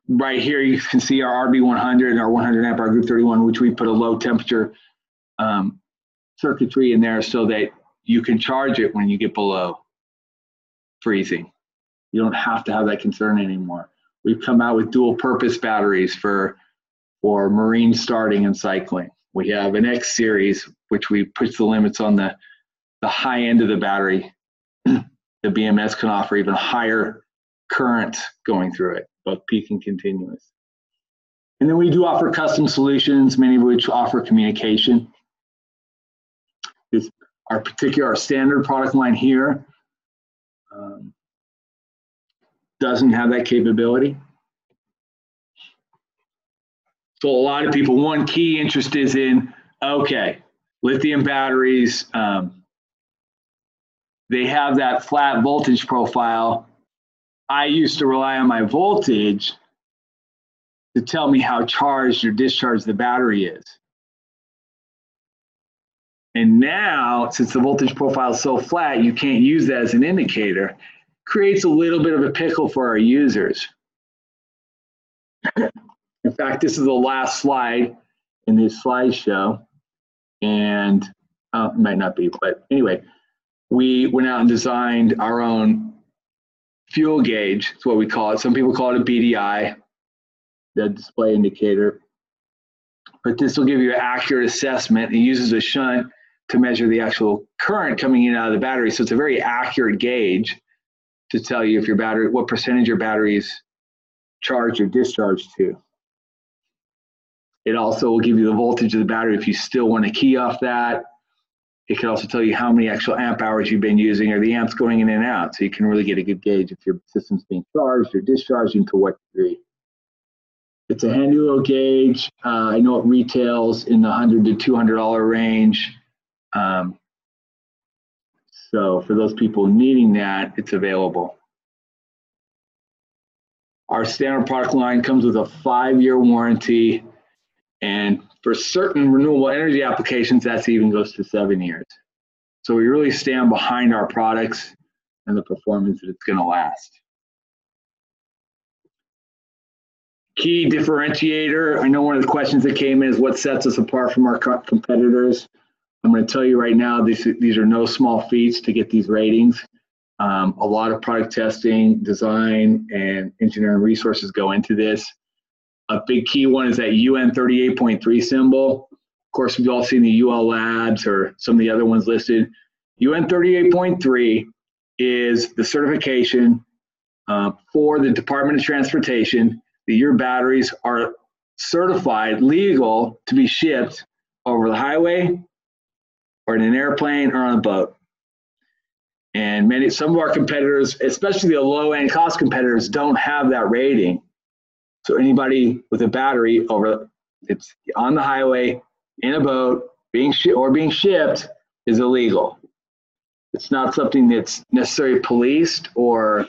Right here you can see our RB100 and our 100 amp, our Group 31, which we put a low temperature circuitry in there so that you can charge it when you get below freezing. You don't have to have that concern anymore. We've come out with dual purpose batteries for marine starting and cycling. We have an X series, which we push the limits on the high end of the battery. The BMS can offer even higher current going through it, both peak and continuous. And then we do offer custom solutions, many of which offer communication. Our standard product line here doesn't have that capability. So a lot of people, one key interest is in, okay, lithium batteries, they have that flat voltage profile. I used to rely on my voltage to tell me how charged or discharged the battery is. And now, since the voltage profile is so flat, you can't use that as an indicator. Creates a little bit of a pickle for our users. In fact, this is the last slide in this slideshow, and it might not be, but anyway, we went out and designed our own fuel gauge. That's what we call it. Some people call it a BDI, the display indicator, but this will give you an accurate assessment. It uses a shunt to measure the actual current coming in and out of the battery, so it's a very accurate gauge to tell you if your battery, what percentage your battery is charged or discharged to. It also will give you the voltage of the battery if you still want to key off that. It can also tell you how many actual amp hours you've been using or the amps going in and out, so you can really get a good gauge if your system's being charged or discharged and to what degree. It's a handy little gauge. I know it retails in the $100 to $200 range. So for those people needing that, it's available. Our standard product line comes with a 5-year warranty, and for certain renewable energy applications, that even goes to 7 years. So we really stand behind our products and the performance that it's going to last. Key differentiator, I know one of the questions that came in is what sets us apart from our competitors. I'm going to tell you right now, these are no small feats to get these ratings. A lot of product testing, design, and engineering resources go into this. A big key one is that UN 38.3 symbol. Of course, we've all seen the UL Labs or some of the other ones listed. UN 38.3 is the certification for the Department of Transportation that your batteries are certified, legal to be shipped over the highway or in an airplane or on a boat. And some of our competitors, especially the low-end cost competitors, don't have that rating. So anybody with a battery it's on the highway, in a boat, being shipped is illegal. It's not something that's necessarily policed or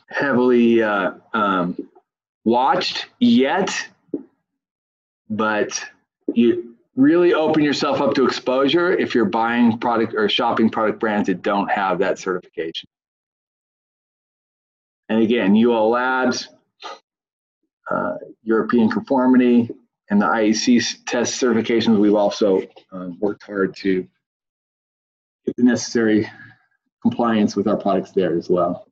heavily watched yet, but you really open yourself up to exposure if you're buying product or shopping product brands that don't have that certification. And again, UL Labs, European conformity, and the IEC test certifications, we've also worked hard to get the necessary compliance with our products there as well.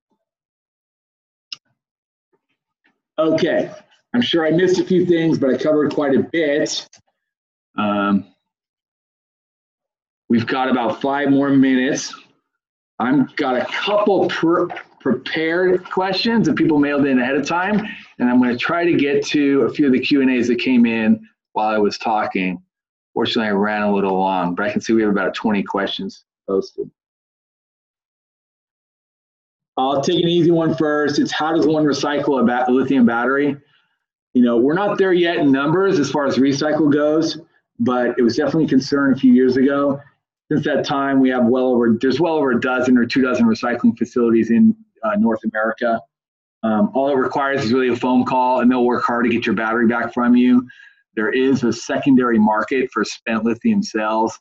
Okay, I'm sure I missed a few things, but I covered quite a bit. We've got about 5 more minutes. I've got a couple prepared questions that people mailed in ahead of time, and I'm going to try to get to a few of the Q&As that came in while I was talking. Fortunately, I ran a little long, but I can see we have about 20 questions posted. I'll take an easy one first. It's how does one recycle a lithium battery? You know, we're not there yet in numbers as far as recycle goes, but it was definitely a concern a few years ago. Since that time, we have there's well over a dozen or 2 dozen recycling facilities in North America. All it requires is really a phone call, and they'll work hard to get your battery back from you. There is a secondary market for spent lithium cells.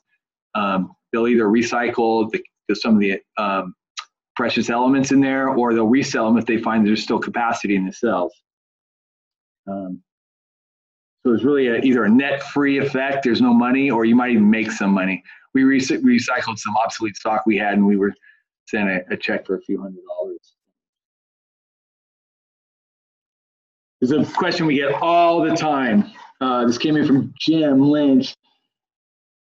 They'll either recycle some of the precious elements in there, or they'll resell them if they find there's still capacity in the cells. So it's really either a net free effect, there's no money, or you might even make some money. We recycled some obsolete stock we had, and we were sent a check for a few $100s. There's a question we get all the time. This came in from Jim Lynch.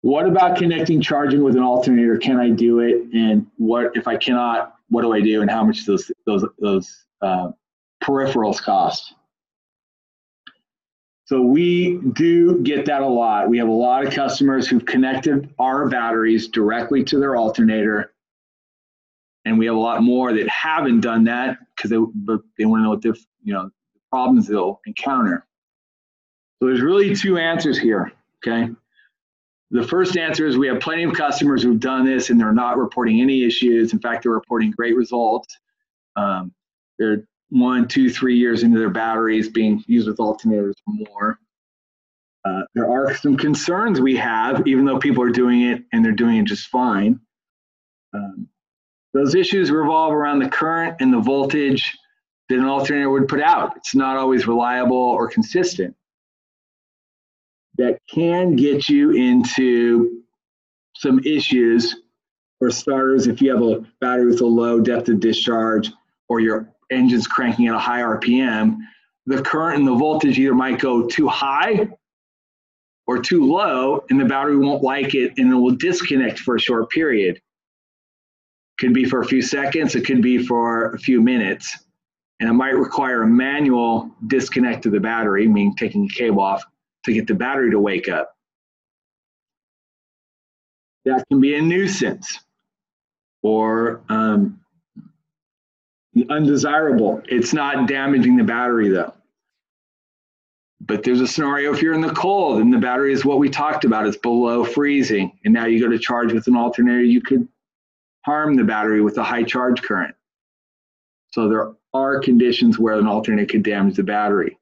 What about connecting charging with an alternator? Can I do it? And what if I cannot? What do I do? And how much those peripherals cost? So we do get that a lot. We have a lot of customers who've connected our batteries directly to their alternator, and we have a lot more that haven't done that because they want to know what the problems they'll encounter. So there's really two answers here. Okay. The first answer is we have plenty of customers who've done this and they're not reporting any issues. In fact, they're reporting great results. They're 1, 2, 3 years into their batteries being used with alternators or more. There are some concerns we have, even though people are doing it and they're doing it just fine. Those issues revolve around the current and the voltage that an alternator would put out. It's not always reliable or consistent. That can get you into some issues. For starters, if you have a battery with a low depth of discharge or your engine's cranking at a high RPM, the current and the voltage either might go too high or too low, and the battery won't like it and it will disconnect for a short period. Could be for a few seconds, it could be for a few minutes, and it might require a manual disconnect of the battery, meaning taking the cable off, to get the battery to wake up. That can be a nuisance or undesirable. It's not damaging the battery though. But there's a scenario if you're in the cold and the battery is what we talked about, it's below freezing, and now you go to charge with an alternator, you could harm the battery with a high charge current. So there are conditions where an alternator could damage the battery.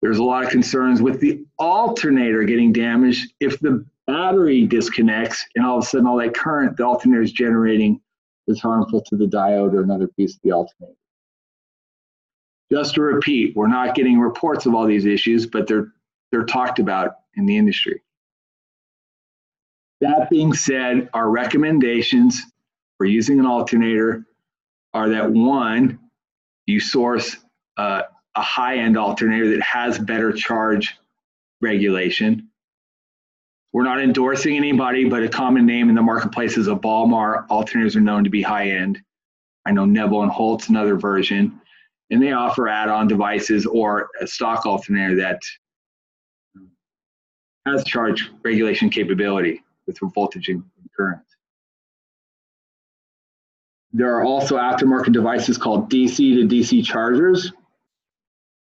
There's a lot of concerns with the alternator getting damaged if the battery disconnects and all of a sudden all that current the alternator is generating is harmful to the diode or another piece of the alternator. Just to repeat, we're not getting reports of all these issues, but they're talked about in the industry. That being said, our recommendations for using an alternator are that, one, you source a high-end alternator that has better charge regulation. We're not endorsing anybody, but a common name in the marketplace is a Balmar. Alternators are known to be high-end. I know Neville and Holt's another version, and they offer add-on devices or a stock alternator that has charge regulation capability with voltage and current. There are also aftermarket devices called DC to DC chargers.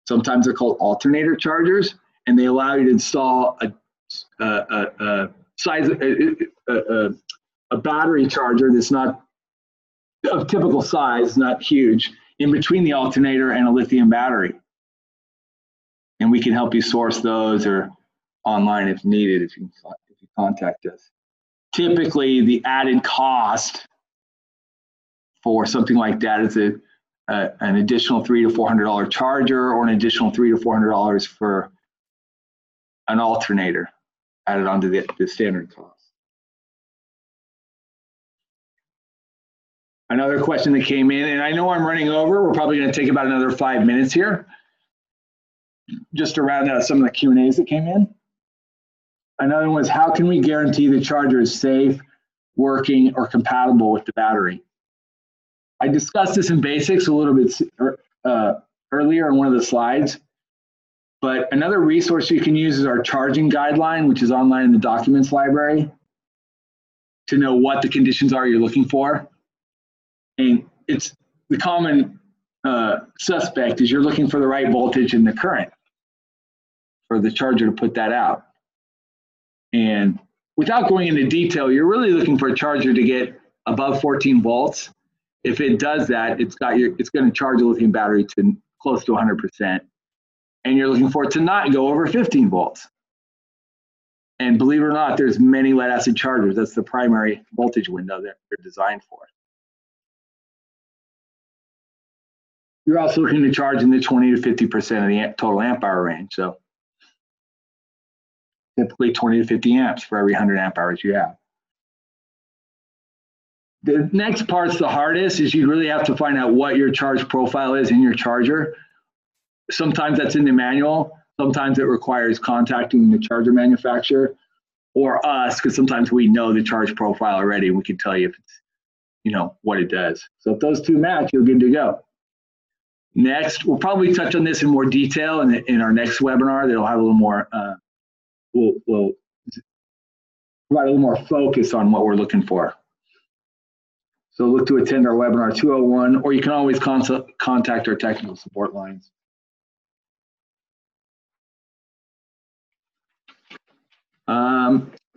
Sometimes they're called alternator chargers, and they allow you to install a battery charger that's not of typical size, not huge, in between the alternator and a lithium battery. And we can help you source those or online if needed, if you contact us. Typically, the added cost for something like that is an additional $300 to $400 charger or an additional $300 to $400 for an alternator added onto the standard cost. Another question that came in, and I know I'm running over, we're probably going to take about another 5 minutes here, just to round out some of the Q&As that came in. Another one was, how can we guarantee the charger is safe, working, or compatible with the battery? I discussed this in basics a little bit earlier on one of the slides, but another resource you can use is our charging guideline, which is online in the documents library, to know what the conditions are you're looking for. And it's the common suspect is you're looking for the right voltage and the current for the charger to put that out. And without going into detail, you're really looking for a charger to get above 14 volts If it does that, it's going to charge a lithium battery to close to 100%, and you're looking for it to not go over 15 volts. And believe it or not, there's many lead acid chargers. That's the primary voltage window that they're designed for. You're also looking to charge in the 20 to 50% of the total amp hour range. So typically 20 to 50 amps for every 100 amp hours you have. The next part's the hardest, is you really have to find out what your charge profile is in your charger. Sometimes that's in the manual. Sometimes it requires contacting the charger manufacturer or us, because sometimes we know the charge profile already. We can tell you if it's, you know, what it does. So if those two match, you're good to go. Next, we'll probably touch on this in more detail in our next webinar. That'll have a little more, we'll provide a little more focus on what we're looking for. So look to attend our webinar 201, or you can always contact our technical support lines.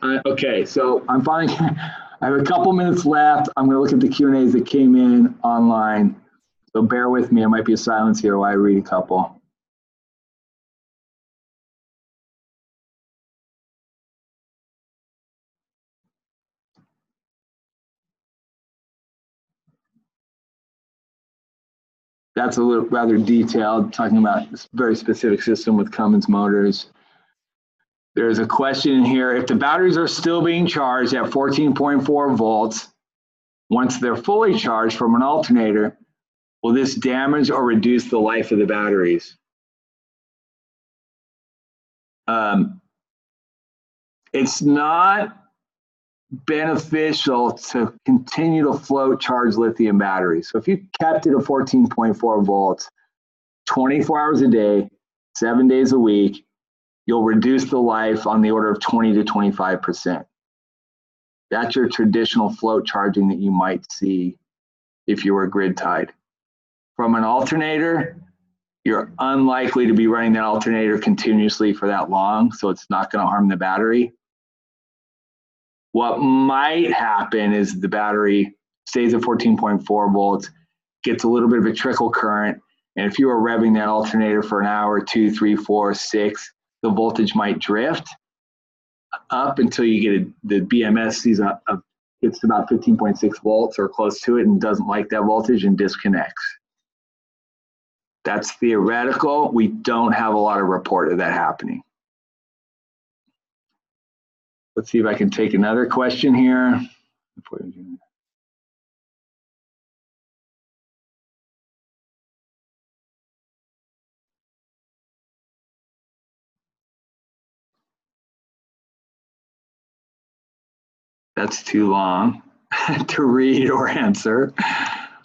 Okay, so I'm finally, I have a couple minutes left. I'm gonna look at the Q&As that came in online. So bear with me, it might be a silence here while I read a couple. That's a little rather detailed, talking about this very specific system with Cummins motors. There's a question here: if the batteries are still being charged at 14.4 volts, once they're fully charged from an alternator, will this damage or reduce the life of the batteries? It's not beneficial to continue to float charge lithium batteries. So if you kept it at 14.4 volts, 24 hours a day, 7 days a week, you'll reduce the life on the order of 20 to 25%. That's your traditional float charging that you might see if you were grid tied. From an alternator, you're unlikely to be running that alternator continuously for that long, so it's not going to harm the battery. What might happen is the battery stays at 14.4 volts, gets a little bit of a trickle current, and if you were revving that alternator for an hour, 2, 3, 4, 6, the voltage might drift up until you get the BMS sees gets to about 15.6 volts or close to it and doesn't like that voltage and disconnects. That's theoretical. We don't have a lot of report of that happening. Let's see if I can take another question here. That's too long to read or answer.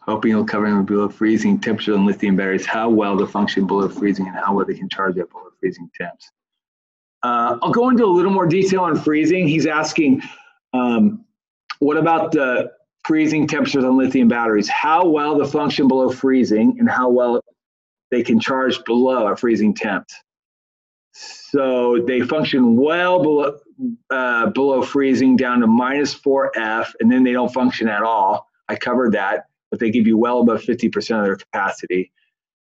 Hoping you'll cover them below freezing temperature and lithium batteries, how well they function below freezing and how well they can charge at below freezing temps. I'll go into a little more detail on freezing. He's asking, what about the freezing temperatures on lithium batteries? How well they function below freezing and how well they can charge below at freezing temps. So they function well below freezing down to -4F, and then they don't function at all. I covered that, but they give you well above 50% of their capacity.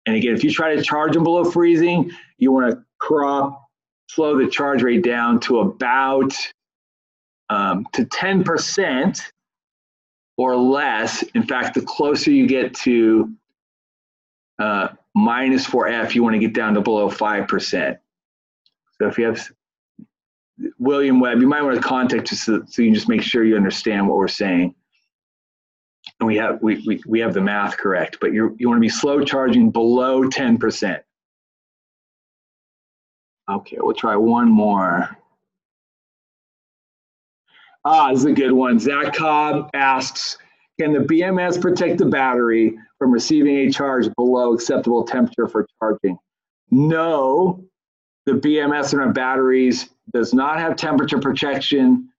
And again, if you try to charge them below freezing, you want to slow the charge rate down to about to 10% or less. In fact, the closer you get to -4F, you want to get down to below 5%. So if you have William Webb, you might want to contact us so you can just make sure you understand what we're saying. And we have the math correct, but you want to be slow charging below 10%. Okay, we'll try one more. This is a good one. Zach Cobb asks, can the BMS protect the battery from receiving a charge below acceptable temperature for charging? No, the BMS in our batteries does not have temperature protection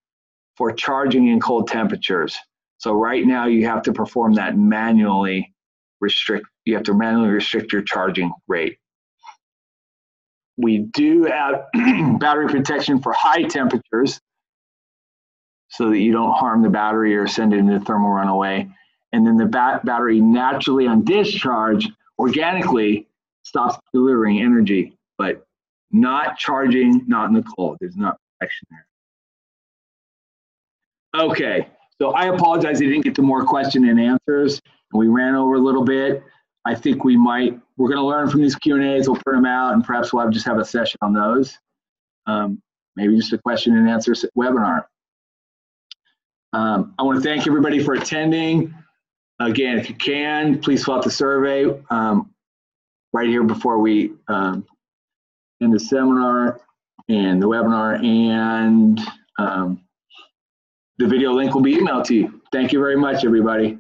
for charging in cold temperatures. So right now you have to perform that manually you have to manually restrict your charging rate. We do have battery protection for high temperatures so that you don't harm the battery or send it into thermal runaway. and then the battery naturally on discharge organically stops delivering energy, but not charging, not in the cold. There's not protection there. Okay, so I apologize I didn't get to more question and answers. We ran over a little bit. I think we're going to learn from these Q&As. We'll print them out, and perhaps we'll just have a session on those. Maybe just a question and answer webinar. I want to thank everybody for attending. Again, if you can, please fill out the survey right here before we end the seminar and the webinar, and the video link will be emailed to you. Thank you very much, everybody.